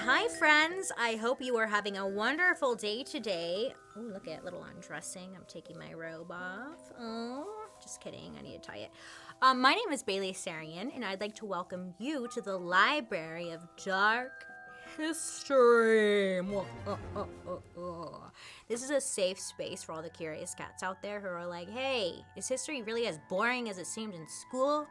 Hi, friends. I hope you are having a wonderful day today. Oh, look at little undressing. I'm taking my robe off. Oh, just kidding. I need to tie it. My name is BaileySarian, and I'd like to welcome you to the Library of Dark History. This is a safe space for all the curious cats out there who are like, hey, is history really as boring as it seemed in school?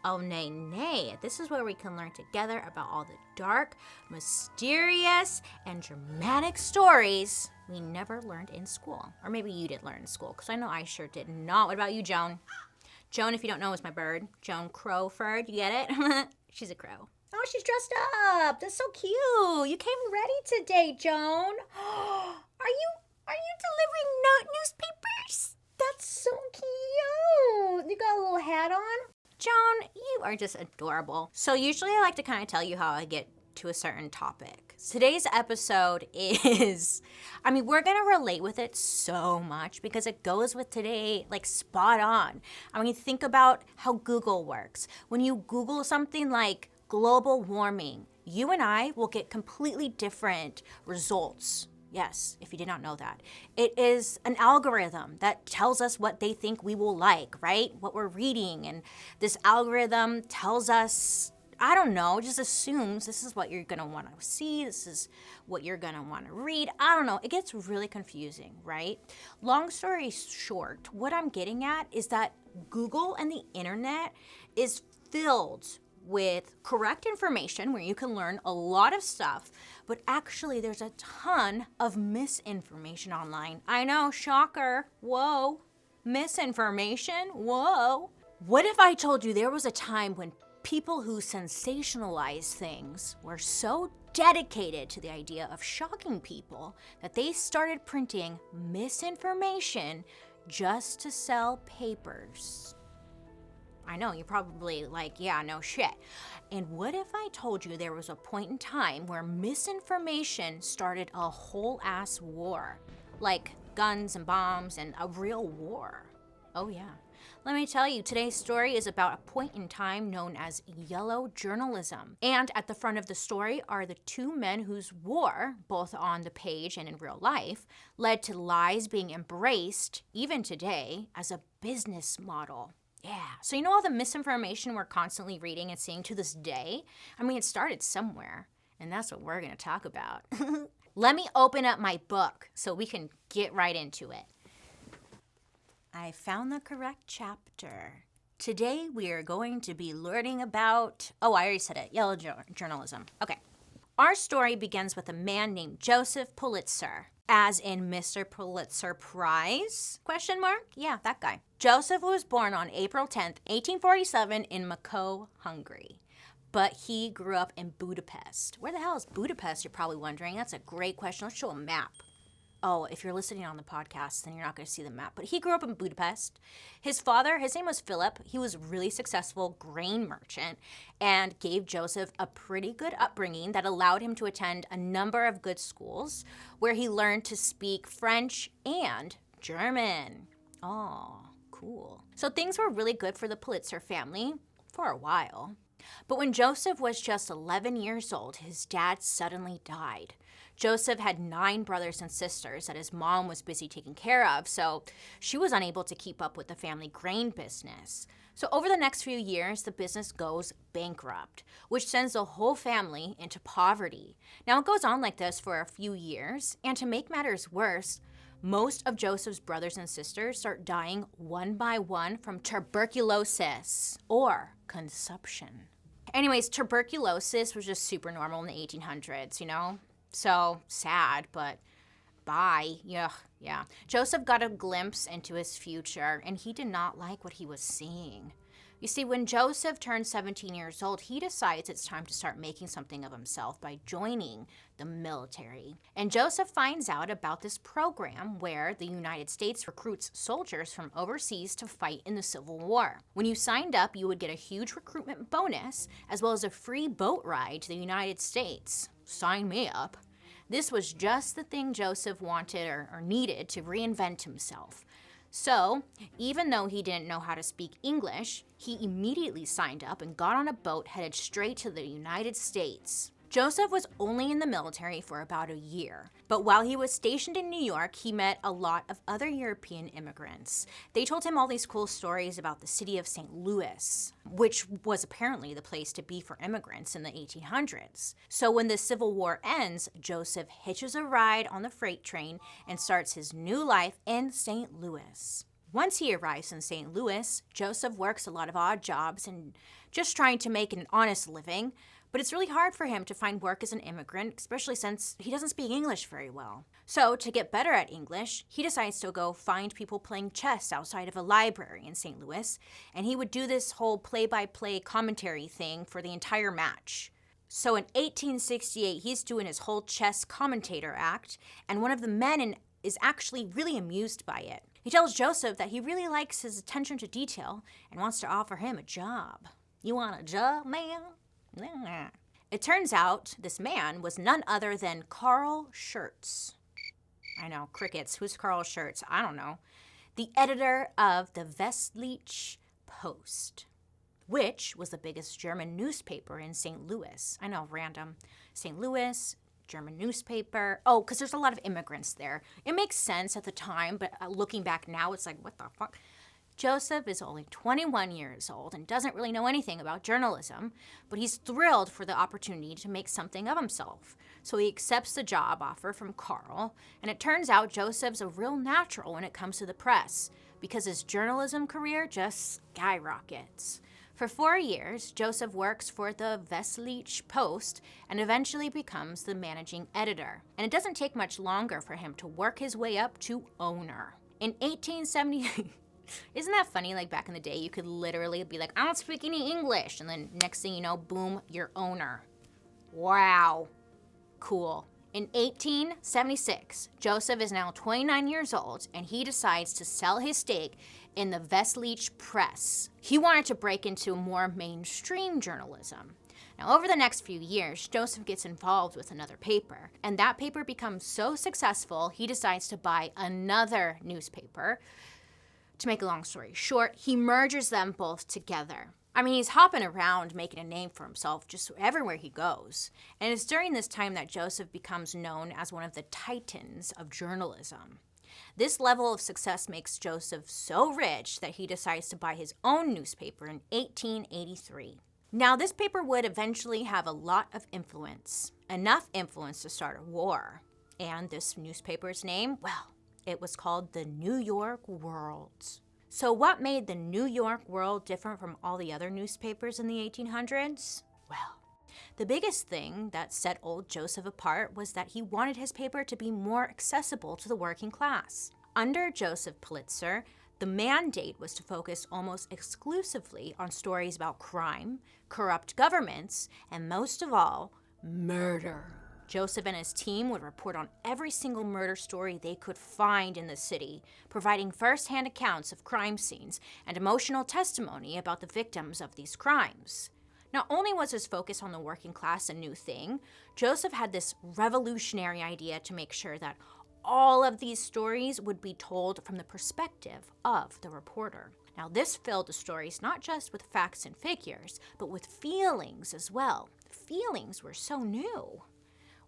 Oh, nay, nay. This is where we can learn together about all the dark, mysterious, and dramatic stories we never learned in school. Or maybe you did learn in school, because I know I sure did not. What about you, Joan? Joan, if you don't know, is my bird. Joan Crowford. You get it? She's a crow. Oh, she's dressed up. That's so cute. You came ready today, Joan. Are you delivering newspapers? That's so cute. You got a little hat on? Joan, you are just adorable. So usually I like to kind of tell you how I get to a certain topic. Today's episode is, we're going to relate with it so much because it goes with today, like spot on. Think about how Google works. When you Google something like global warming, you and I will get completely different results. Yes, if you did not know that. It is an algorithm that tells us what they think we will like, right? What we're reading. And this algorithm tells us, I don't know, just assumes this is what you're going to want to see. This is what you're going to want to read. I don't know. It gets really confusing, right? Long story short, what I'm getting at is that Google and the internet is filled with correct information where you can learn a lot of stuff, but actually there's a ton of misinformation online. I know, shocker. Whoa. Misinformation? Whoa. What if I told you there was a time when people who sensationalized things were so dedicated to the idea of shocking people that they started printing misinformation just to sell papers? I know, you're probably like, yeah, no shit. And what if I told you there was a point in time where misinformation started a whole ass war? Like guns and bombs and a real war. Oh yeah. Let me tell you, today's story is about a point in time known as yellow journalism. And at the front of the story are the two men whose war, both on the page and in real life, led to lies being embraced, even today, as a business model. Yeah. So you know all the misinformation we're constantly reading and seeing to this day? It started somewhere, and that's what we're going to talk about. Let me open up my book so we can get right into it. I found the correct chapter. Today we are going to be learning about, I already said it, yellow journalism. Okay. Our story begins with a man named Joseph Pulitzer. As in Mr. Pulitzer Prize? ? Yeah, that guy. Joseph was born on April 10th, 1847 in Moscow, Hungary. But he grew up in Budapest. Where the hell is Budapest, you're probably wondering? That's a great question. Let's show a map. Oh, if you're listening on the podcast, then you're not going to see the map. But he grew up in Budapest. His father, his name was Philip. He was a really successful grain merchant and gave Joseph a pretty good upbringing that allowed him to attend a number of good schools where he learned to speak French and German. Oh, cool. So things were really good for the Pulitzer family for a while. But when Joseph was just 11 years old, his dad suddenly died. Joseph had 9 brothers and sisters that his mom was busy taking care of, so she was unable to keep up with the family grain business. So over the next few years, the business goes bankrupt, which sends the whole family into poverty. Now, it goes on like this for a few years, and to make matters worse, most of Joseph's brothers and sisters start dying one by one from tuberculosis or consumption. Anyways, tuberculosis was just super normal in the 1800s, you know? So sad, but bye. Yeah. Joseph got a glimpse into his future, and he did not like what he was seeing. You see, when Joseph turned 17 years old, he decides it's time to start making something of himself by joining the military. And Joseph finds out about this program where the United States recruits soldiers from overseas to fight in the Civil War. When you signed up, you would get a huge recruitment bonus, as well as a free boat ride to the United States. Sign me up. This was just the thing Joseph wanted or needed to reinvent himself. So, even though he didn't know how to speak English, he immediately signed up and got on a boat headed straight to the United States. Joseph was only in the military for about a year, but while he was stationed in New York, he met a lot of other European immigrants. They told him all these cool stories about the city of St. Louis, which was apparently the place to be for immigrants in the 1800s. So when the Civil War ends, Joseph hitches a ride on the freight train and starts his new life in St. Louis. Once he arrives in St. Louis, Joseph works a lot of odd jobs and just trying to make an honest living. But it's really hard for him to find work as an immigrant, especially since he doesn't speak English very well. So to get better at English, he decides to go find people playing chess outside of a library in St. Louis, and he would do this whole play-by-play commentary thing for the entire match. So in 1868, he's doing his whole chess commentator act, and one of the men is actually really amused by it. He tells Joseph that he really likes his attention to detail and wants to offer him a job. "You want a job, man?" It turns out this man was none other than Carl Schurz. I know, crickets. Who's Carl Schurz? I don't know. The editor of the Westliche Post, which was the biggest German newspaper in St. Louis. I know, random. St. Louis, German newspaper. Oh, because there's a lot of immigrants there. It makes sense at the time, but looking back now, it's like, what the fuck? Joseph is only 21 years old and doesn't really know anything about journalism, but he's thrilled for the opportunity to make something of himself. So he accepts the job offer from Carl, and it turns out Joseph's a real natural when it comes to the press, because his journalism career just skyrockets. For 4 years, Joseph works for the Westliche Post and eventually becomes the managing editor. And it doesn't take much longer for him to work his way up to owner. In 1870... Isn't that funny? Like back in the day, you could literally be like, "I don't speak any English," and then next thing you know, boom, you're owner. Wow. Cool. In 1876, Joseph is now 29 years old, and he decides to sell his stake in the Westliche Press. He wanted to break into more mainstream journalism. Now, over the next few years, Joseph gets involved with another paper, and that paper becomes so successful, he decides to buy another newspaper. To make a long story short, he merges them both together. I mean, he's hopping around making a name for himself just everywhere he goes. And it's during this time that Joseph becomes known as one of the titans of journalism. This level of success makes Joseph so rich that he decides to buy his own newspaper in 1883. Now, this paper would eventually have a lot of influence, enough influence to start a war. And this newspaper's name, well, it was called the New York World. So what made the New York World different from all the other newspapers in the 1800s? Well, the biggest thing that set old Joseph apart was that he wanted his paper to be more accessible to the working class. Under Joseph Pulitzer, the mandate was to focus almost exclusively on stories about crime, corrupt governments, and most of all, murder. Joseph and his team would report on every single murder story they could find in the city, providing first-hand accounts of crime scenes and emotional testimony about the victims of these crimes. Not only was his focus on the working class a new thing, Joseph had this revolutionary idea to make sure that all of these stories would be told from the perspective of the reporter. Now, this filled the stories not just with facts and figures, but with feelings as well. Feelings were so new.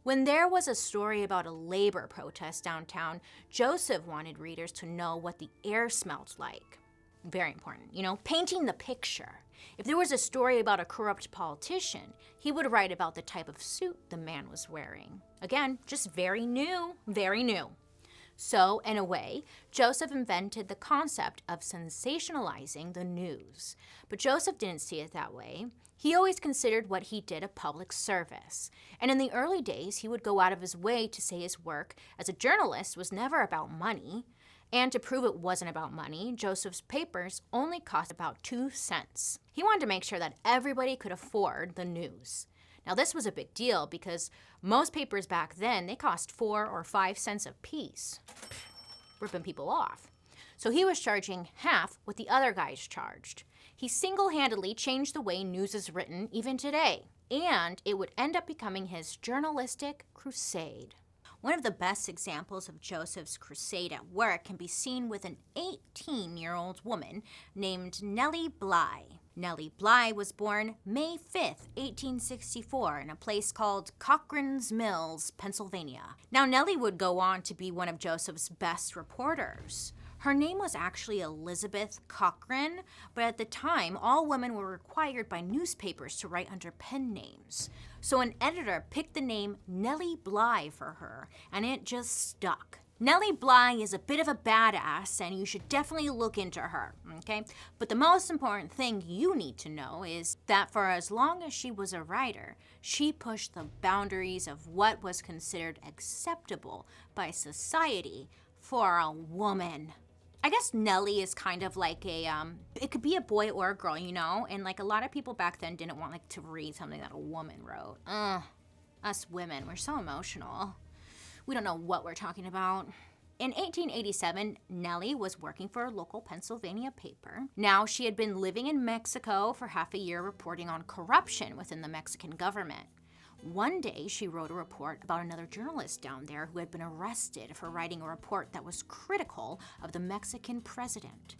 When there was a story about a labor protest downtown, Joseph wanted readers to know what the air smelled like. Very important, painting the picture. If there was a story about a corrupt politician, he would write about the type of suit the man was wearing. Again, just very new, very new. So, in a way, Joseph invented the concept of sensationalizing the news. But Joseph didn't see it that way. He always considered what he did a public service. And in the early days, he would go out of his way to say his work as a journalist was never about money. And to prove it wasn't about money, Joseph's papers only cost about 2 cents. He wanted to make sure that everybody could afford the news. Now, this was a big deal because most papers back then, they cost 4 or 5 cents a piece, ripping people off. So he was charging half what the other guys charged. He single-handedly changed the way news is written even today, and it would end up becoming his journalistic crusade. One of the best examples of Joseph's crusade at work can be seen with an 18-year-old woman named Nellie Bly. Nellie Bly was born May 5th, 1864, in a place called Cochran's Mills, Pennsylvania. Now, Nellie would go on to be one of Joseph's best reporters. Her name was actually Elizabeth Cochran, but at the time, all women were required by newspapers to write under pen names. So an editor picked the name Nellie Bly for her, and it just stuck. Nellie Bly is a bit of a badass, and you should definitely look into her, okay? But the most important thing you need to know is that for as long as she was a writer, she pushed the boundaries of what was considered acceptable by society for a woman. I guess Nellie is kind of like it could be a boy or a girl, you know? And like a lot of people back then didn't want like to read something that a woman wrote. Us women, we're so emotional. We don't know what we're talking about. In 1887, Nellie was working for a local Pennsylvania paper. Now, she had been living in Mexico for half a year reporting on corruption within the Mexican government. One day, she wrote a report about another journalist down there who had been arrested for writing a report that was critical of the Mexican president.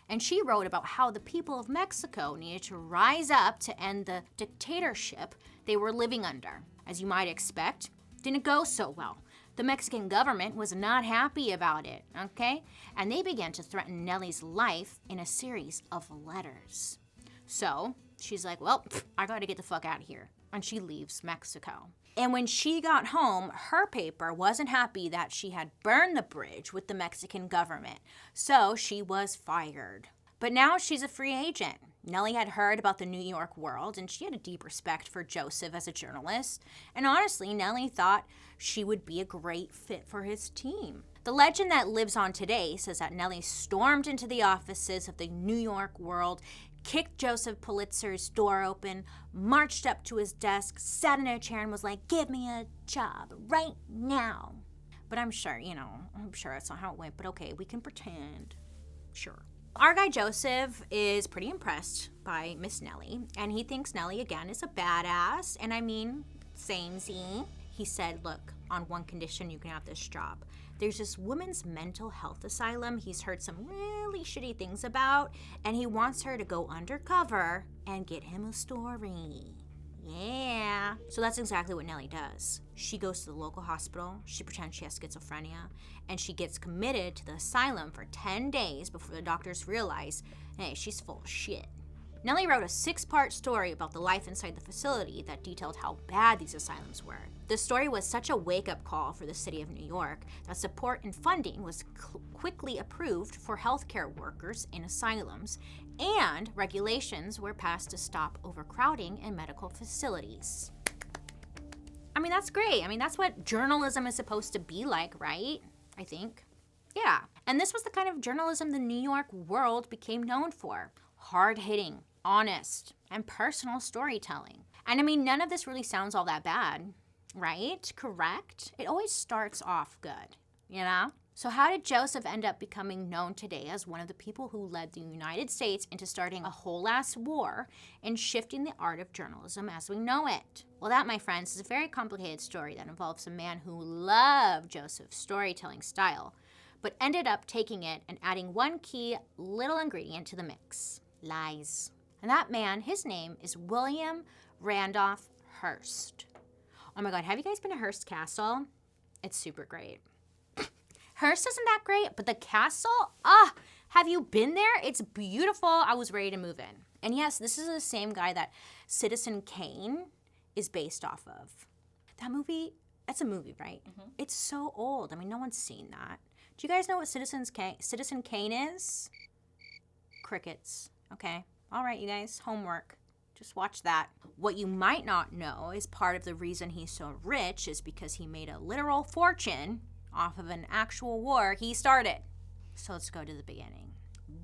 And she wrote about how the people of Mexico needed to rise up to end the dictatorship they were living under. As you might expect, didn't go so well. The Mexican government was not happy about it, okay? And they began to threaten Nellie's life in a series of letters. So she's like, well, I gotta get the fuck out of here. And she leaves Mexico. And when she got home, her paper wasn't happy that she had burned the bridge with the Mexican government. So she was fired. But now she's a free agent. Nellie had heard about the New York world, and she had a deep respect for Joseph as a journalist. And honestly, Nellie thought she would be a great fit for his team. The legend that lives on today says that Nellie stormed into the offices of the New York World, kicked Joseph Pulitzer's door open, marched up to his desk, sat in a chair, and was like, "Give me a job right now." But I'm sure that's not how it went. But okay, we can pretend. Sure. Our guy Joseph is pretty impressed by Miss Nellie, and he thinks Nellie, again, is a badass. And I mean, samey. He said, look, on one condition, you can have this job. There's this women's mental health asylum he's heard some really shitty things about, and he wants her to go undercover and get him a story. Yeah. So that's exactly what Nellie does. She goes to the local hospital, she pretends she has schizophrenia, and she gets committed to the asylum for 10 days before the doctors realize, hey, she's full of shit. Nellie wrote a 6-part story about the life inside the facility that detailed how bad these asylums were. The story was such a wake-up call for the city of New York that support and funding was quickly approved for healthcare workers in asylums, and regulations were passed to stop overcrowding in medical facilities. I mean, that's great. I mean, that's what journalism is supposed to be like, right? I think. Yeah. And this was the kind of journalism the New York World became known for. Hard-hitting, honest, and personal storytelling. And I mean, none of this really sounds all that bad, right? Correct? It always starts off good, you know? So how did Joseph end up becoming known today as one of the people who led the United States into starting a whole ass war and shifting the art of journalism as we know it? Well, that, my friends, is a very complicated story that involves a man who loved Joseph's storytelling style, but ended up taking it and adding one key little ingredient to the mix: lies. And that man, his name is William Randolph Hearst. Oh my God, have you guys been to Hearst Castle? It's super great. Hearst isn't that great, but the castle, have you been there? It's beautiful. I was ready to move in. And yes, this is the same guy that Citizen Kane is based off of. That movie, that's a movie, right? Mm-hmm. It's so old. I mean, no one's seen that. Do you guys know what Citizen Kane is? Crickets. Okay. All right, you guys, homework. Just watch that. What you might not know is part of the reason he's so rich is because he made a literal fortune off of an actual war he started. So let's go to the beginning.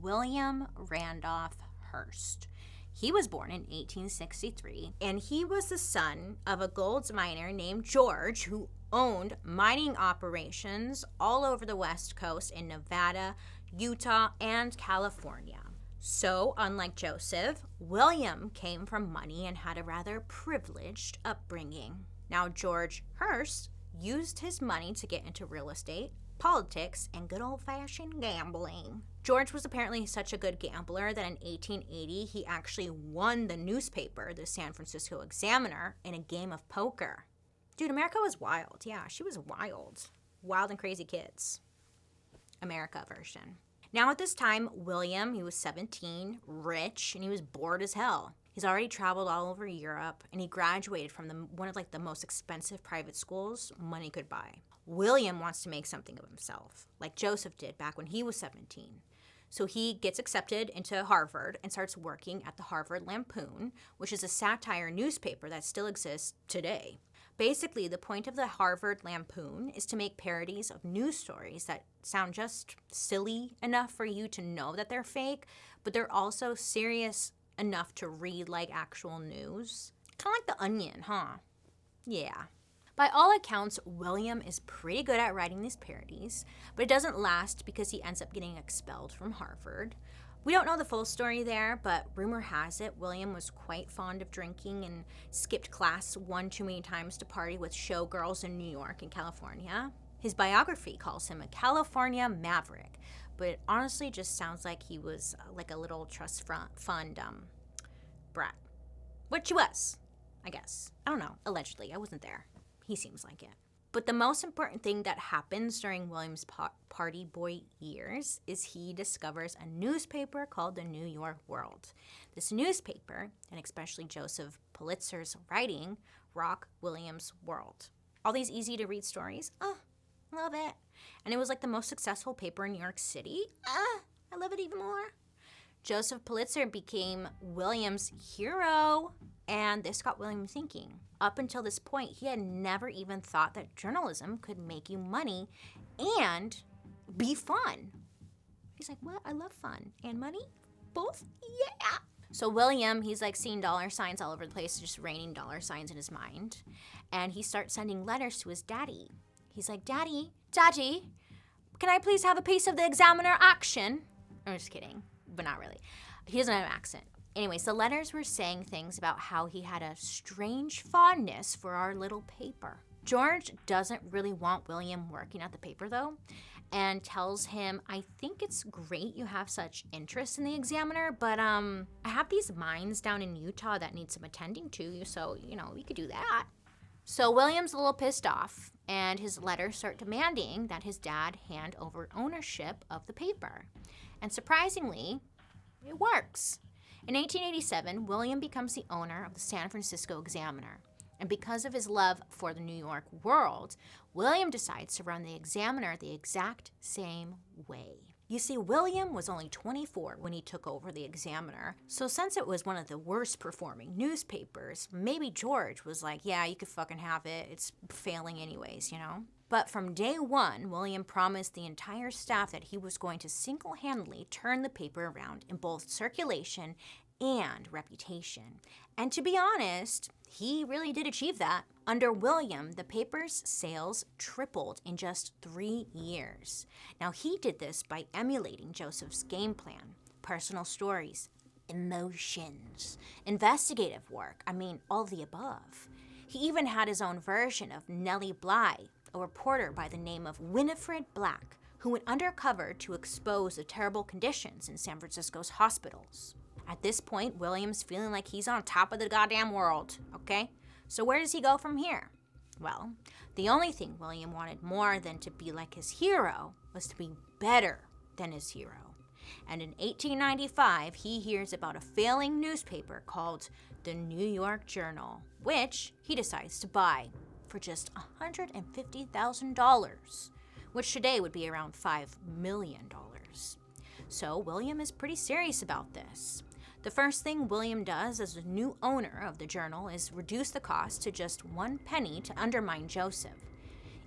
William Randolph Hearst. He was born in 1863, and he was the son of a gold miner named George who owned mining operations all over the West Coast in Nevada, Utah, and California. So, unlike Joseph, William came from money and had a rather privileged upbringing. Now, George Hearst used his money to get into real estate, politics, and good old-fashioned gambling. George was apparently such a good gambler that in 1880, he actually won the newspaper, the San Francisco Examiner, in a game of poker. Dude, America was wild. Yeah, she was wild. Wild and crazy kids. America version. Now at this time, William, he was 17, rich, and he was bored as hell. He's already traveled all over Europe, and he graduated from one of the most expensive private schools money could buy. William wants to make something of himself, like Joseph did back when he was 17. So he gets accepted into Harvard and starts working at the Harvard Lampoon, which is a satire newspaper that still exists today. Basically, the point of the Harvard Lampoon is to make parodies of news stories that sound just silly enough for you to know that they're fake, but they're also serious enough to read like actual news. Kind of like The Onion, huh? Yeah. By all accounts, William is pretty good at writing these parodies, but it doesn't last because he ends up getting expelled from Harvard. We don't know the full story there, but rumor has it William was quite fond of drinking and skipped class one too many times to party with showgirls in New York and California. His biography calls him a California maverick, but it honestly just sounds like he was like a little trust fund brat. Which he was, I guess. I don't know, allegedly. I wasn't there. He seems like it. But the most important thing that happens during William's party boy years is he discovers a newspaper called the New York World. This newspaper, and especially Joseph Pulitzer's writing, rock William's world. All these easy-to-read stories, love it. And it was like the most successful paper in New York City. I love it even more. Joseph Pulitzer became William's hero, and this got William thinking. Up until this point, he had never even thought that journalism could make you money and be fun. He's like, what? I love fun. And money? Both? Yeah. So William, he's like seeing dollar signs all over the place, just raining dollar signs in his mind. And he starts sending letters to his daddy. He's like, Daddy, can I please have a piece of the Examiner action? I'm just kidding, but not really. He doesn't have an accent. Anyways, the letters were saying things about how he had a strange fondness for our little paper. George doesn't really want William working at the paper, though, and tells him, I think it's great you have such interest in the Examiner, but I have these mines down in Utah that need some attending to, so, we could do that. So William's a little pissed off, and his letters start demanding that his dad hand over ownership of the paper. And surprisingly, it works. In 1887, William becomes the owner of the San Francisco Examiner. And because of his love for the New York World, William decides to run the Examiner the exact same way. You see, William was only 24 when he took over the Examiner, so since it was one of the worst performing newspapers, maybe George was like, yeah, you could fucking have it, it's failing anyways, But from day one, William promised the entire staff that he was going to single-handedly turn the paper around in both circulation and reputation. And to be honest, he really did achieve that. Under William, the paper's sales tripled in just 3 years. Now, he did this by emulating Joseph's game plan, personal stories, emotions, investigative work, all the above. He even had his own version of Nellie Bly, a reporter by the name of Winifred Black, who went undercover to expose the terrible conditions in San Francisco's hospitals. At this point, William's feeling like he's on top of the goddamn world, okay? So where does he go from here? Well, the only thing William wanted more than to be like his hero was to be better than his hero. And in 1895, he hears about a failing newspaper called the New York Journal, which he decides to buy for just $150,000, which today would be around $5 million. So William is pretty serious about this. The first thing William does as the new owner of the journal is reduce the cost to just 1 penny to undermine Joseph.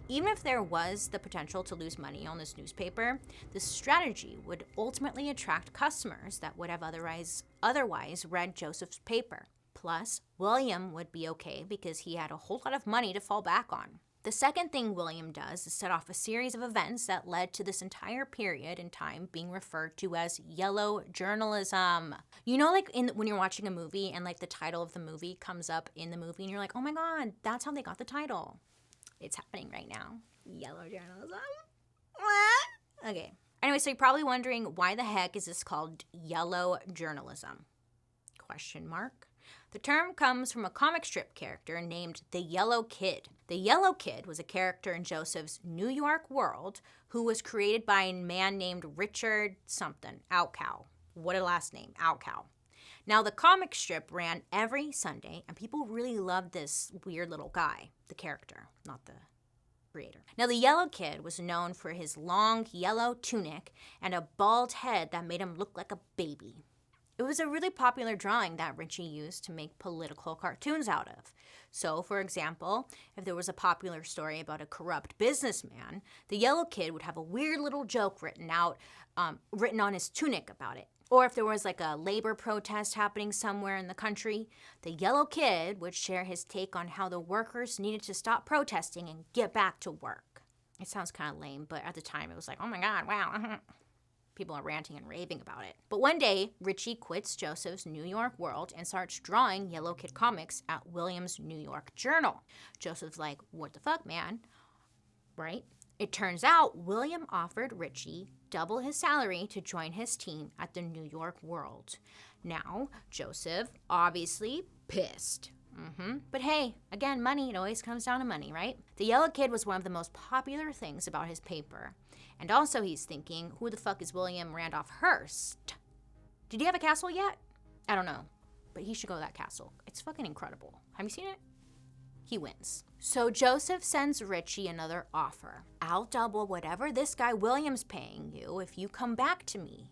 Even if there was the potential to lose money on this newspaper, the strategy would ultimately attract customers that would have otherwise read Joseph's paper. Plus, William would be okay because he had a whole lot of money to fall back on. The second thing William does is set off a series of events that led to this entire period in time being referred to as yellow journalism. When you're watching a movie and the title of the movie comes up in the movie and you're like, oh my God, that's how they got the title. It's happening right now. Yellow journalism. Okay. Anyway, so you're probably wondering, why the heck is this called yellow journalism? Question mark. The term comes from a comic strip character named the Yellow Kid. The Yellow Kid was a character in Joseph's New York world who was created by a man named Richard something, Outcow. What a last name, Outcow. Now, the comic strip ran every Sunday, and people really loved this weird little guy, the character, not the creator. Now, the Yellow Kid was known for his long yellow tunic and a bald head that made him look like a baby. It was a really popular drawing that Richie used to make political cartoons out of. So, for example, if there was a popular story about a corrupt businessman, the Yellow Kid would have a weird little joke written on his tunic about it. Or if there was like a labor protest happening somewhere in the country, the Yellow Kid would share his take on how the workers needed to stop protesting and get back to work. It sounds kind of lame, but at the time it was like, oh my God, wow. People are ranting and raving about it. But one day, Richie quits Joseph's New York world and starts drawing Yellow Kid comics at William's New York Journal. Joseph's like, what the fuck, man? Right? It turns out William offered Richie double his salary to join his team at the New York World. Now, Joseph, obviously pissed. But hey, again, money, it always comes down to money, right? The Yellow Kid was one of the most popular things about his paper. And also he's thinking, who the fuck is William Randolph Hearst? Did he have a castle yet? I don't know, but he should go to that castle. It's fucking incredible. Have you seen it? He wins. So Joseph sends Richie another offer. I'll double whatever this guy William's paying you if you come back to me.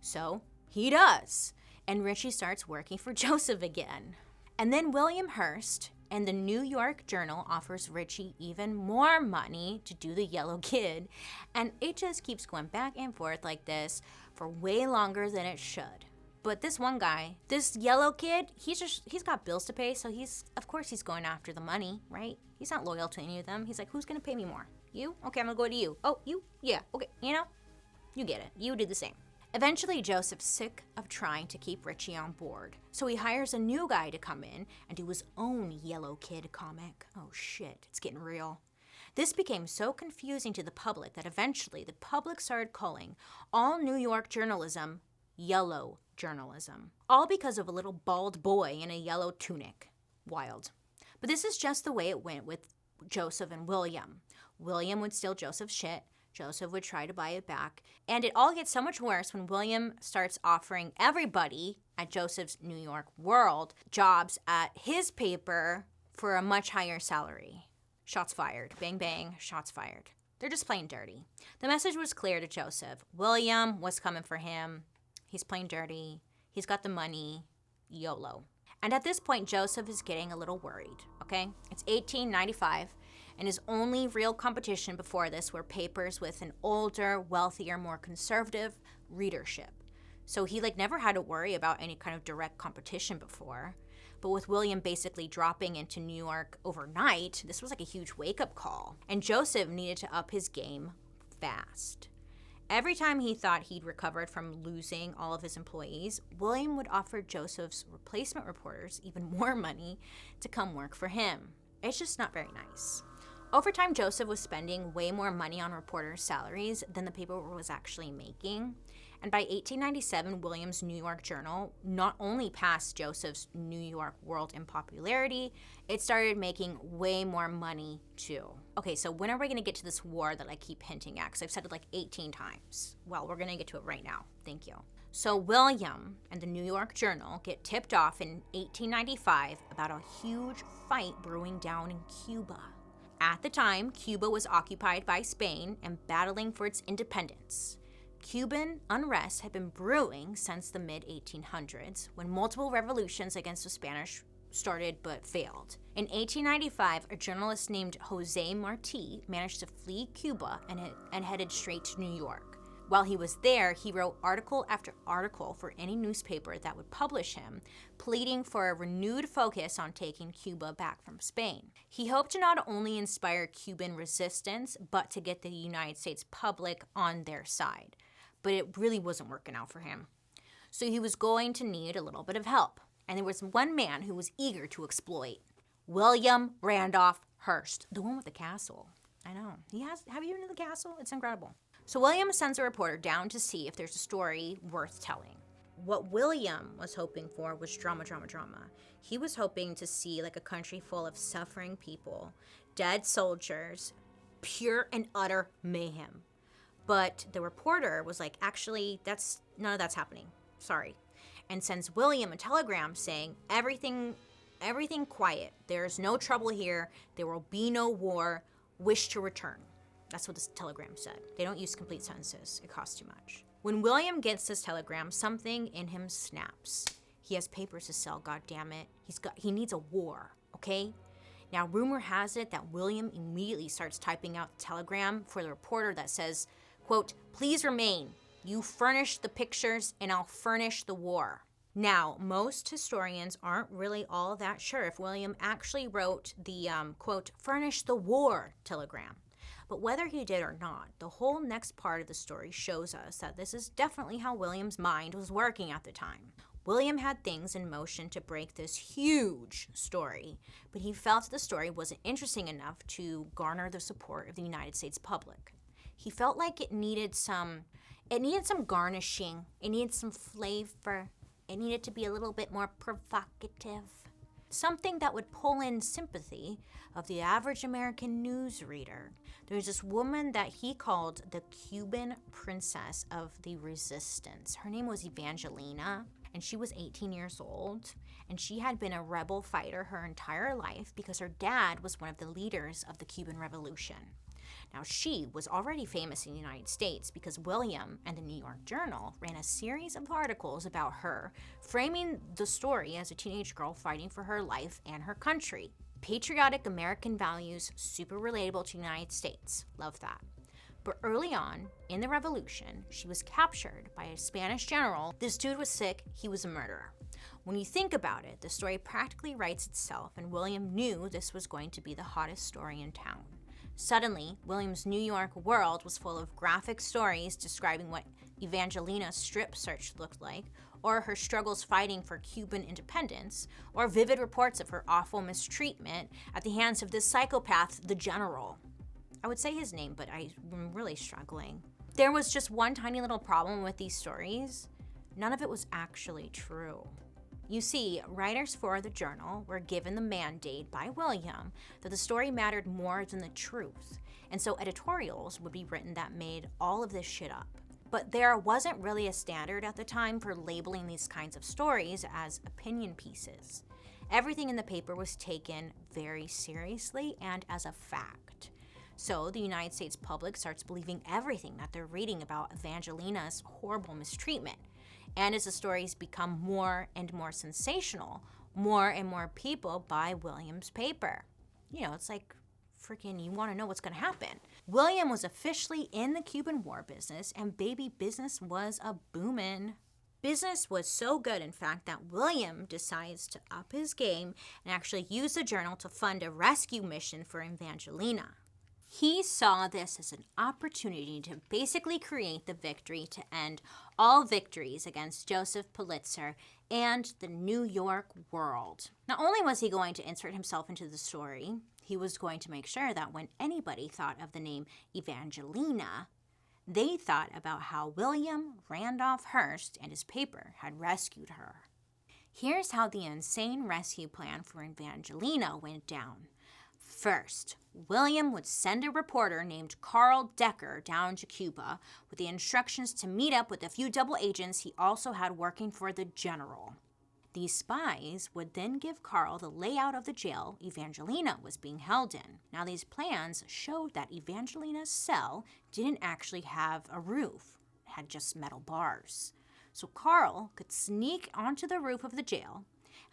So he does. And Richie starts working for Joseph again. And then William Hearst and the New York Journal offers Richie even more money to do the Yellow Kid. And it just keeps going back and forth like this for way longer than it should. But this one guy, this Yellow Kid, he's got bills to pay, so of course he's going after the money, right? He's not loyal to any of them. He's like, who's gonna pay me more? You? Okay, I'm gonna go to you. Oh, you? Yeah, okay, you get it. You do the same. Eventually, Joseph's sick of trying to keep Richie on board, so he hires a new guy to come in and do his own Yellow Kid comic. Oh shit, it's getting real. This became so confusing to the public that eventually the public started calling all New York journalism yellow journalism, all because of a little bald boy in a yellow tunic. Wild. But this is just the way it went with Joseph and William. William would steal Joseph's shit. Joseph would try to buy it back. And it all gets so much worse when William starts offering everybody at Joseph's New York World jobs at his paper for a much higher salary. Shots fired. Bang, bang, shots fired. They're just playing dirty. The message was clear to Joseph. William was coming for him. He's playing dirty. He's got the money. YOLO. And at this point, Joseph is getting a little worried, okay? It's 1895, and his only real competition before this were papers with an older, wealthier, more conservative readership. So he never had to worry about any kind of direct competition before. But with William basically dropping into New York overnight, this was like a huge wake-up call. And Joseph needed to up his game fast. Every time he thought he'd recovered from losing all of his employees, William would offer Joseph's replacement reporters even more money to come work for him. It's just not very nice. Over time, Joseph was spending way more money on reporters' salaries than the paper was actually making. And by 1897, William's New York Journal not only passed Joseph's New York World in popularity, it started making way more money too. Okay, so when are we going to get to this war that I keep hinting at? Because I've said it 18 times. Well, we're going to get to it right now. Thank you. So William and the New York Journal get tipped off in 1895 about a huge fight brewing down in Cuba. At the time, Cuba was occupied by Spain and battling for its independence. Cuban unrest had been brewing since the mid-1800s, when multiple revolutions against the Spanish started but failed. In 1895, a journalist named Jose Marti managed to flee Cuba and headed straight to New York. While he was there, he wrote article after article for any newspaper that would publish him, pleading for a renewed focus on taking Cuba back from Spain. He hoped to not only inspire Cuban resistance, but to get the United States public on their side. But it really wasn't working out for him. So he was going to need a little bit of help. And there was one man who was eager to exploit. William Randolph Hearst, the one with the castle. I know. Have you been to the castle? It's incredible. So William sends a reporter down to see if there's a story worth telling. What William was hoping for was drama. He was hoping to see like a country full of suffering people, dead soldiers, pure and utter mayhem. But the reporter was like, actually, none of that's happening. Sorry. And sends William a telegram saying, everything quiet. There's no trouble here. There will be no war. Wish to return. That's what this telegram said. They don't use complete sentences. It costs too much. When William gets this telegram, something in him snaps. He has papers to sell, goddammit. He needs a war, okay? Now, rumor has it that William immediately starts typing out the telegram for the reporter that says, quote, please remain. You furnish the pictures and I'll furnish the war. Now, most historians aren't really all that sure if William actually wrote the, quote, furnish the war telegram. But whether he did or not, the whole next part of the story shows us that this is definitely how William's mind was working at the time. William had things in motion to break this huge story, but he felt the story wasn't interesting enough to garner the support of the United States public. He felt like it needed some garnishing, it needed some flavor, it needed to be a little bit more provocative. Something that would pull in sympathy of the average American news reader. There's this woman that he called the Cuban princess of the resistance. Her name was Evangelina, and she was 18 years old, and she had been a rebel fighter her entire life because her dad was one of the leaders of the Cuban Revolution. Now, she was already famous in the United States because William and the New York Journal ran a series of articles about her, framing the story as a teenage girl fighting for her life and her country. Patriotic American values, super relatable to the United States. Love that. But early on, in the revolution, she was captured by a Spanish general. This dude was sick, he was a murderer. When you think about it, the story practically writes itself, and William knew this was going to be the hottest story in town. Suddenly, William's New York world was full of graphic stories describing what Evangelina's strip search looked like, or her struggles fighting for Cuban independence, or vivid reports of her awful mistreatment at the hands of this psychopath, the General. I would say his name, but I'm really struggling. There was just one tiny little problem with these stories. None of it was actually true. You see, writers for the journal were given the mandate by William that the story mattered more than the truth, and so editorials would be written that made all of this shit up. But there wasn't really a standard at the time for labeling these kinds of stories as opinion pieces. Everything in the paper was taken very seriously and as a fact. So the United States public starts believing everything that they're reading about Evangelina's horrible mistreatment. And as the stories become more and more sensational, more and more people buy William's paper. You know, it's like freaking you want to know what's going to happen. William was officially in the Cuban war business, and baby, business was a boomin'. Business was so good, in fact, that William decides to up his game and actually use the journal to fund a rescue mission for Evangelina. He saw this as an opportunity to basically create the victory to end all victories against Joseph Pulitzer and the New York world. Not only was he going to insert himself into the story, he was going to make sure that when anybody thought of the name Evangelina, they thought about how William Randolph Hearst and his paper had rescued her. Here's how the insane rescue plan for Evangelina went down. First, William would send a reporter named Carl Decker down to Cuba with the instructions to meet up with a few double agents he also had working for the general. These spies would then give Carl the layout of the jail Evangelina was being held in. Now, these plans showed that Evangelina's cell didn't actually have a roof. It had just metal bars. So Carl could sneak onto the roof of the jail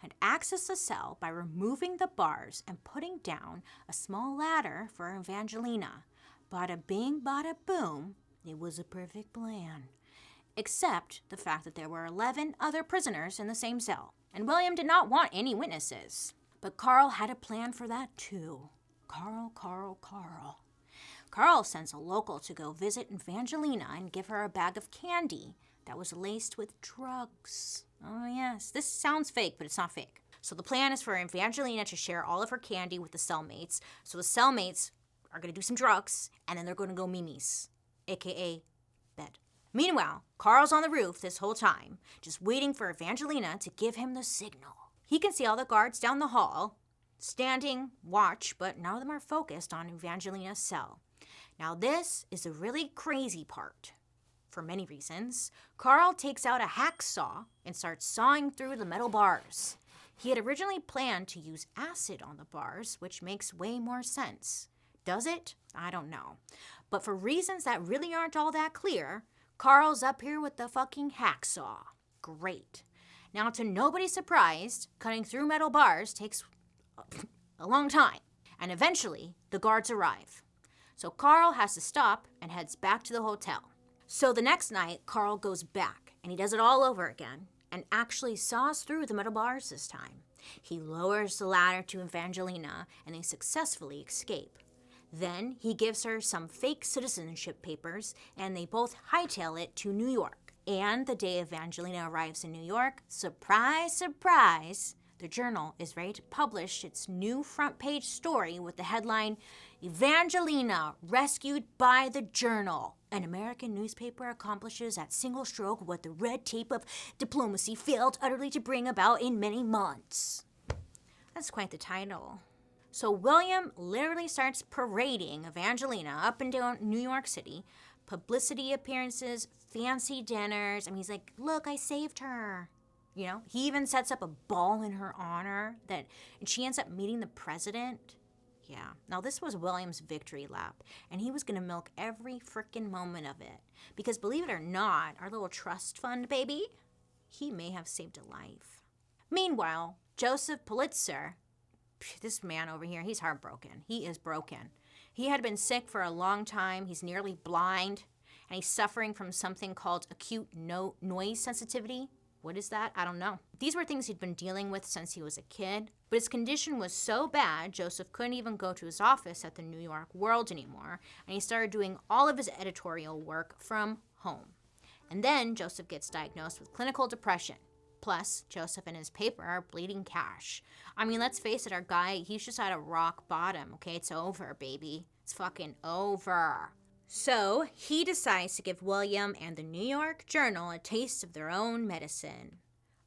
and access the cell by removing the bars and putting down a small ladder for Evangelina. Bada bing, bada boom, it was a perfect plan. Except the fact that there were 11 other prisoners in the same cell, and William did not want any witnesses. But Carl had a plan for that too. Carl. Carl sends a local to go visit Evangelina and give her a bag of candy that was laced with drugs. Oh yes, this sounds fake, but it's not fake. So the plan is for Evangelina to share all of her candy with the cellmates. So the cellmates are going to do some drugs, and then they're going to go mimis, aka bed. Meanwhile, Carl's on the roof this whole time, just waiting for Evangelina to give him the signal. He can see all the guards down the hall, standing watch, but none of them are focused on Evangelina's cell. Now this is the really crazy part. For many reasons, Carl takes out a hacksaw and starts sawing through the metal bars. He had originally planned to use acid on the bars, which makes way more sense. Does it? I don't know. But for reasons that really aren't all that clear, Carl's up here with the fucking hacksaw. Great. Now, to nobody's surprise, cutting through metal bars takes a long time, and eventually the guards arrive. So Carl has to stop and heads back to the hotel. So the next night, Carl goes back, and he does it all over again, and actually saws through the metal bars this time. He lowers the ladder to Evangelina, and they successfully escape. Then he gives her some fake citizenship papers, and they both hightail it to New York. And the day Evangelina arrives in New York, surprise, surprise, the Journal is ready to publish its new front page story with the headline, Evangelina Rescued by the Journal. An American newspaper accomplishes at single stroke what the red tape of diplomacy failed utterly to bring about in many months. That's quite the title. So William literally starts parading Evangelina up and down New York City, publicity appearances, fancy dinners. I mean, he's like, look, I saved her. You know, he even sets up a ball in her honor and she ends up meeting the president. Yeah, now this was William's victory lap, and he was going to milk every frickin' moment of it. Because believe it or not, our little trust fund baby, he may have saved a life. Meanwhile, Joseph Pulitzer, this man over here, he's heartbroken. He is broken. He had been sick for a long time. He's nearly blind, and he's suffering from something called acute noise sensitivity. What is that? I don't know. These were things he'd been dealing with since he was a kid, but his condition was so bad, Joseph couldn't even go to his office at the New York World anymore, and he started doing all of his editorial work from home. And then Joseph gets diagnosed with clinical depression. Plus, Joseph and his paper are bleeding cash. I mean, let's face it, our guy, he's just at a rock bottom, okay? It's over, baby. It's fucking over. So, he decides to give William and the New York Journal a taste of their own medicine.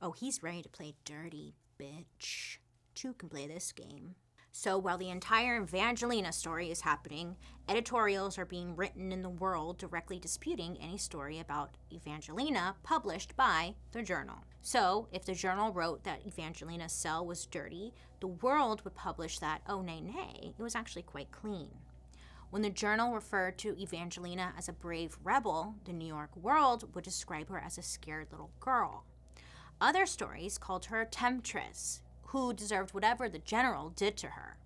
Oh, he's ready to play dirty, bitch. Two can play this game. So, while the entire Evangelina story is happening, editorials are being written in the World directly disputing any story about Evangelina published by the Journal. So, if the Journal wrote that Evangelina's cell was dirty, the World would publish that, oh, nay, it was actually quite clean. When the Journal referred to Evangelina as a brave rebel, the New York World would describe her as a scared little girl. Other stories called her a temptress, who deserved whatever the general did to her.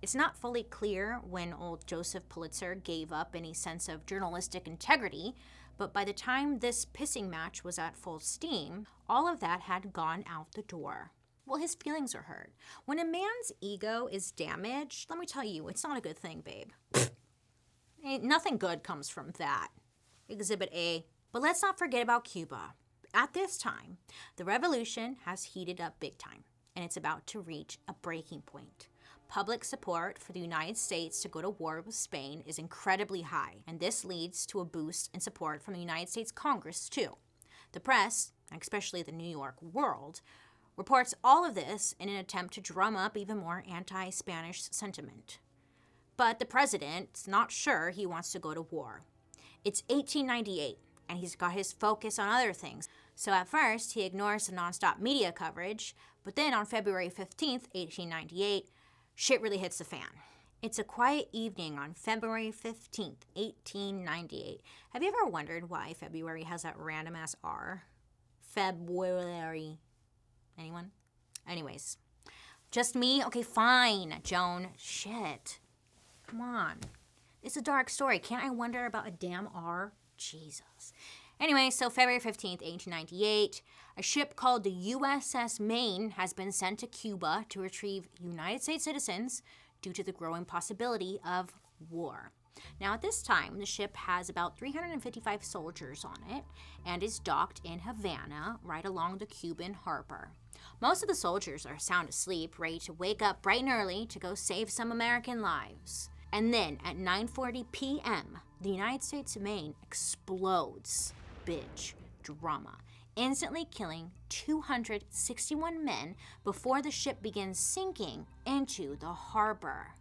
It's not fully clear when old Joseph Pulitzer gave up any sense of journalistic integrity, but by the time this pissing match was at full steam, all of that had gone out the door. Well, his feelings are hurt. When a man's ego is damaged, let me tell you, it's not a good thing, babe. Nothing good comes from that. Exhibit A. But let's not forget about Cuba. At this time, the revolution has heated up big time, and it's about to reach a breaking point. Public support for the United States to go to war with Spain is incredibly high, and this leads to a boost in support from the United States Congress, too. The press, especially the New York World, reports all of this in an attempt to drum up even more anti-Spanish sentiment. But the president's not sure he wants to go to war. It's 1898, and he's got his focus on other things. So at first, he ignores the nonstop media coverage, but then on February 15th, 1898, shit really hits the fan. It's a quiet evening on February 15th, 1898. Have you ever wondered why February has that random-ass R? February. Anyone? Anyways. Just me? Okay, fine, Joan. Shit. Come on. It's a dark story. Can't I wonder about a damn R? Jesus. Anyway, so February 15th, 1898, a ship called the USS Maine has been sent to Cuba to retrieve United States citizens due to the growing possibility of war. Now, at this time, the ship has about 355 soldiers on it and is docked in Havana, right along the Cuban harbor. Most of the soldiers are sound asleep, ready to wake up bright and early to go save some American lives. And then at 9:40 p.m., the United States of Maine explodes. Bitch. Drama. Instantly killing 261 men before the ship begins sinking into the harbor.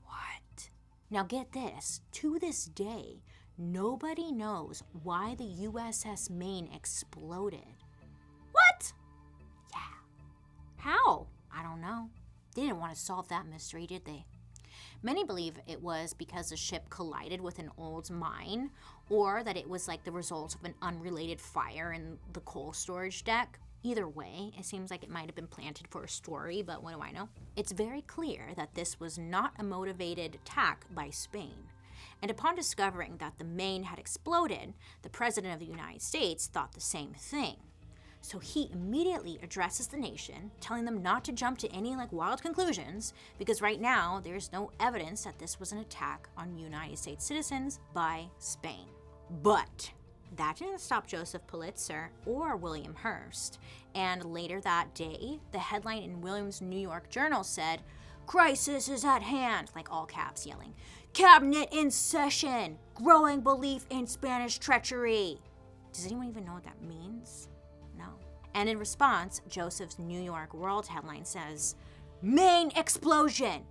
What? Now get this. To this day, nobody knows why the USS Maine exploded. What? Yeah. How? I don't know. They didn't want to solve that mystery, did they? Many believe it was because the ship collided with an old mine, or that it was like the result of an unrelated fire in the coal storage deck. Either way, it seems like it might have been planted for a story, but what do I know? It's very clear that this was not a motivated attack by Spain. And upon discovering that the Maine had exploded, the President of the United States thought the same thing. So he immediately addresses the nation, telling them not to jump to any wild conclusions, because right now there's no evidence that this was an attack on United States citizens by Spain. But that didn't stop Joseph Pulitzer or William Hearst. And later that day, the headline in William's New York Journal said, "Crisis is at hand," all caps yelling. "Cabinet in session, growing belief in Spanish treachery." Does anyone even know what that means? No. And in response, Joseph's New York World headline says, "Maine explosion,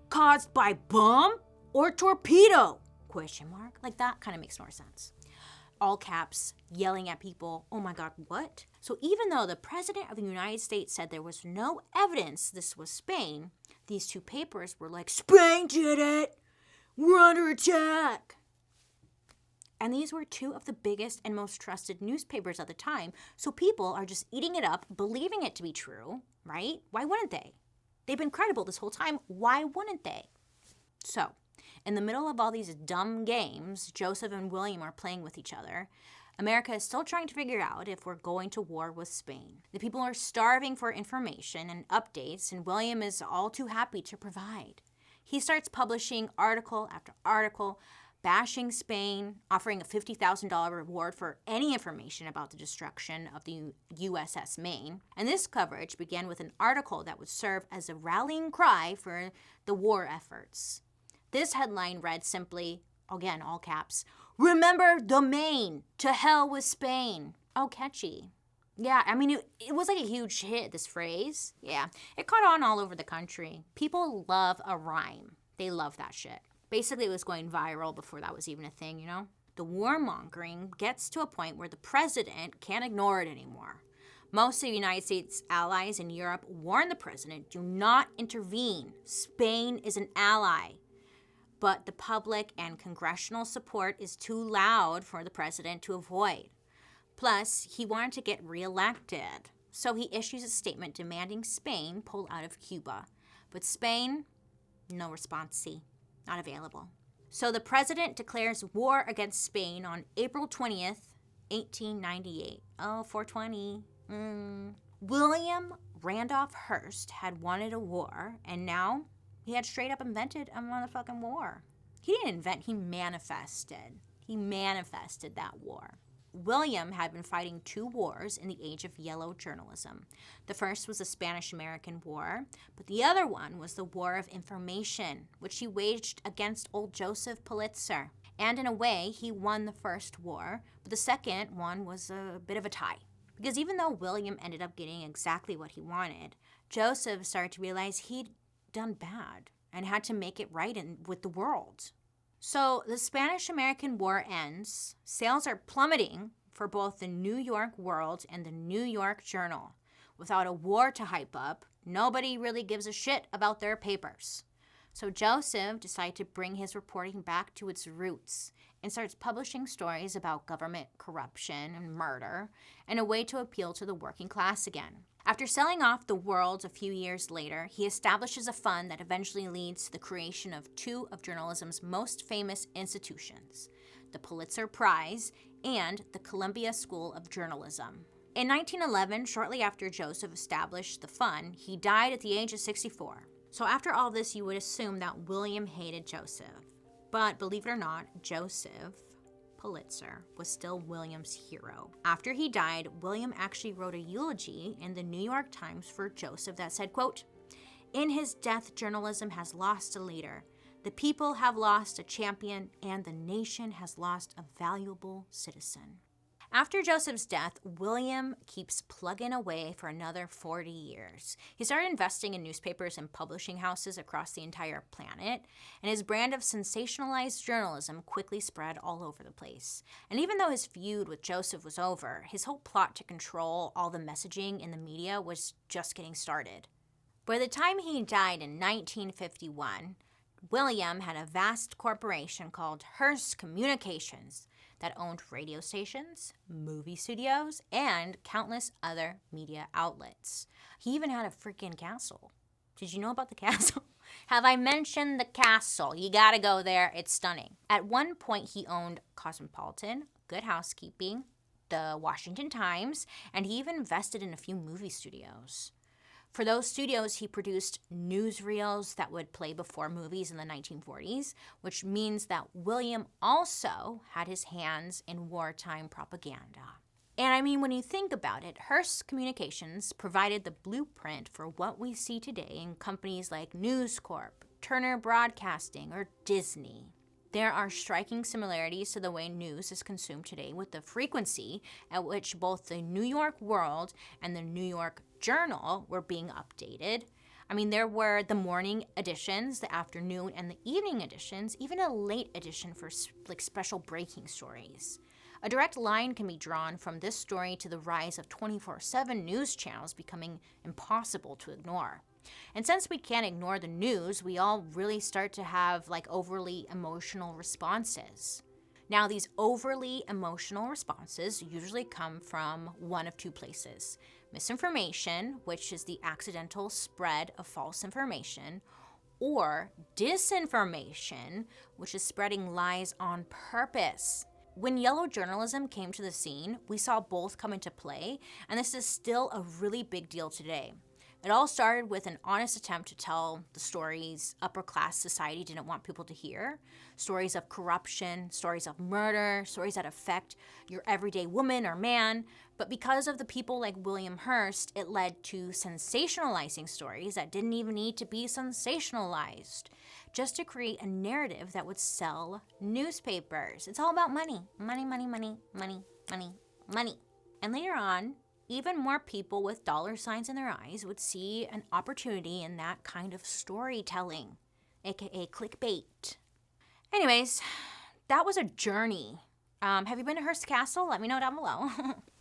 caused by bomb or torpedo?" ? That kind of makes more sense. All caps, yelling at people, oh my God, what? So even though the President of the United States said there was no evidence this was Spain, these two papers were like, "Spain did it! We're under attack!" And these were two of the biggest and most trusted newspapers at the time, so people are just eating it up, believing it to be true, right? Why wouldn't they? They've been credible this whole time. Why wouldn't they? So, in the middle of all these dumb games Joseph and William are playing with each other, America is still trying to figure out if we're going to war with Spain. The people are starving for information and updates, and William is all too happy to provide. He starts publishing article after article, bashing Spain, offering a $50,000 reward for any information about the destruction of the USS Maine. And this coverage began with an article that would serve as a rallying cry for the war efforts. This headline read simply, again, all caps, "Remember the Maine, to hell with Spain." Oh, catchy. Yeah, it was a huge hit, this phrase. Yeah, it caught on all over the country. People love a rhyme. They love that shit. Basically, it was going viral before that was even a thing, The warmongering gets to a point where the president can't ignore it anymore. Most of the United States allies in Europe warn the president, do not intervene. Spain is an ally. But the public and congressional support is too loud for the president to avoid. Plus, he wanted to get reelected. So he issues a statement demanding Spain pull out of Cuba. But Spain, no response, see. Not available. So the president declares war against Spain on April 20th, 1898. Oh, 420. William Randolph Hearst had wanted a war, and now he had straight up invented a motherfucking war. He didn't invent, he manifested. He manifested that war. William had been fighting two wars in the age of yellow journalism. The first was the Spanish-American War, but the other one was the War of Information, which he waged against old Joseph Pulitzer. And in a way, he won the first war, but the second one was a bit of a tie. Because even though William ended up getting exactly what he wanted, Joseph started to realize he'd done bad and had to make it right with the world. So the Spanish-American War ends. Sales are plummeting for both the New York World and the New York Journal. Without a war to hype up, nobody really gives a shit about their papers. So Joseph decided to bring his reporting back to its roots and starts publishing stories about government corruption and murder and a way to appeal to the working class again. After selling off the World a few years later, he establishes a fund that eventually leads to the creation of two of journalism's most famous institutions, the Pulitzer Prize and the Columbia School of Journalism. In 1911, shortly after Joseph established the fund, he died at the age of 64. So after all this, you would assume that William hated Joseph. But believe it or not, Joseph Pulitzer was still William's hero. After he died, William actually wrote a eulogy in the New York Times for Joseph that said, quote, "In his death, journalism has lost a leader. The people have lost a champion, and the nation has lost a valuable citizen. After Joseph's death, William keeps plugging away for another 40 years. He started investing in newspapers and publishing houses across the entire planet, and his brand of sensationalized journalism quickly spread all over the place. And even though his feud with Joseph was over, his whole plot to control all the messaging in the media was just getting started. By the time he died in 1951, William had a vast corporation called HEARST Communications that owned radio stations, movie studios, and countless other media outlets. He even had a freaking castle. Did you know about the castle? Have I mentioned the castle? You gotta go there. It's stunning. At one point, he owned Cosmopolitan, Good Housekeeping, the Washington Times, and he even invested in a few movie studios. For those studios, he produced newsreels that would play before movies in the 1940s, which means that William also had his hands in wartime propaganda. And I mean, when you think about it, Hearst Communications provided the blueprint for what we see today in companies like News Corp, Turner Broadcasting, or Disney. There are striking similarities to the way news is consumed today with the frequency at which both the New York World and the New York Journal were being updated. I mean, there were the morning editions, the afternoon and the evening editions, even a late edition for special breaking stories. A direct line can be drawn from this story to the rise of 24/7 news channels becoming impossible to ignore. And since we can't ignore the news, we all really start to have overly emotional responses. Now, these overly emotional responses usually come from one of two places: misinformation, which is the accidental spread of false information, or disinformation, which is spreading lies on purpose. When yellow journalism came to the scene, we saw both come into play, and this is still a really big deal today. It all started with an honest attempt to tell the stories upper-class society didn't want people to hear. Stories of corruption, stories of murder, stories that affect your everyday woman or man. But because of the people like William Hearst, it led to sensationalizing stories that didn't even need to be sensationalized, just to create a narrative that would sell newspapers. It's all about money. Money, money, money, money, money, money. And later on, even more people with dollar signs in their eyes would see an opportunity in that kind of storytelling, aka clickbait. Anyways, that was a journey. Have you been to Hearst Castle? Let me know down below.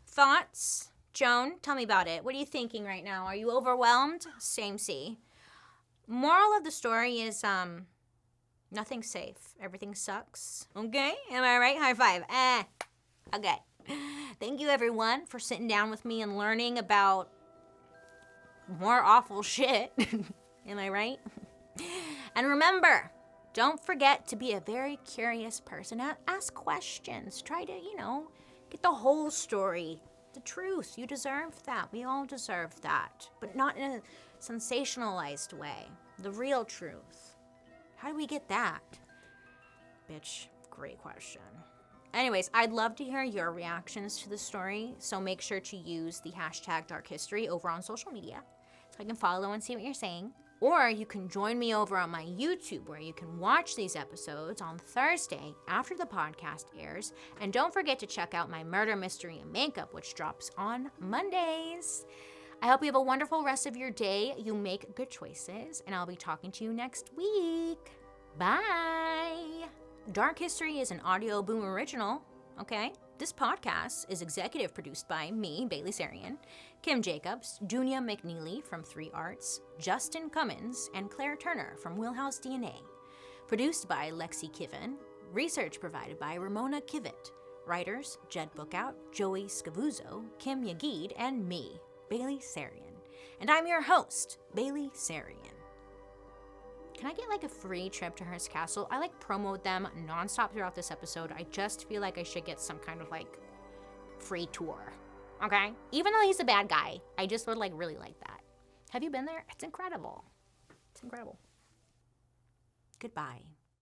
Thoughts? Joan, tell me about it. What are you thinking right now? Are you overwhelmed? Same see. Moral of the story is nothing's safe. Everything sucks. Okay? Am I right? High five. Okay. Thank you, everyone, for sitting down with me and learning about more awful shit. Am I right? And remember, don't forget to be a very curious person. Ask questions. Try to, get the whole story, the truth. You deserve that. We all deserve that. But not in a sensationalized way. The real truth. How do we get that? Bitch, great question. Anyways, I'd love to hear your reactions to the story, so make sure to use the hashtag Dark History over on social media so I can follow and see what you're saying. Or you can join me over on my YouTube, where you can watch these episodes on Thursday after the podcast airs. And don't forget to check out my Murder, Mystery, and Makeup, which drops on Mondays. I hope you have a wonderful rest of your day. You make good choices, and I'll be talking to you next week. Bye! Dark History is an Audio Boom original, okay? This podcast is executive produced by me, BaileySarian, Kim Jacobs, Dunya McNeely from 3 Arts, Justin Cummins, and Claire Turner from Wheelhouse DNA. Produced by Lexi Kiven. Research provided by Ramona Kivett. Writers, Jed Bookout, Joey Scavuzzo, Kim Yagid, and me, BaileySarian. And I'm your host, BaileySarian. Can I get a free trip to Hearst Castle? I promote them nonstop throughout this episode. I just feel like I should get some kind of free tour. Okay? Even though he's a bad guy, I just would really like that. Have you been there? It's incredible. It's incredible. Goodbye.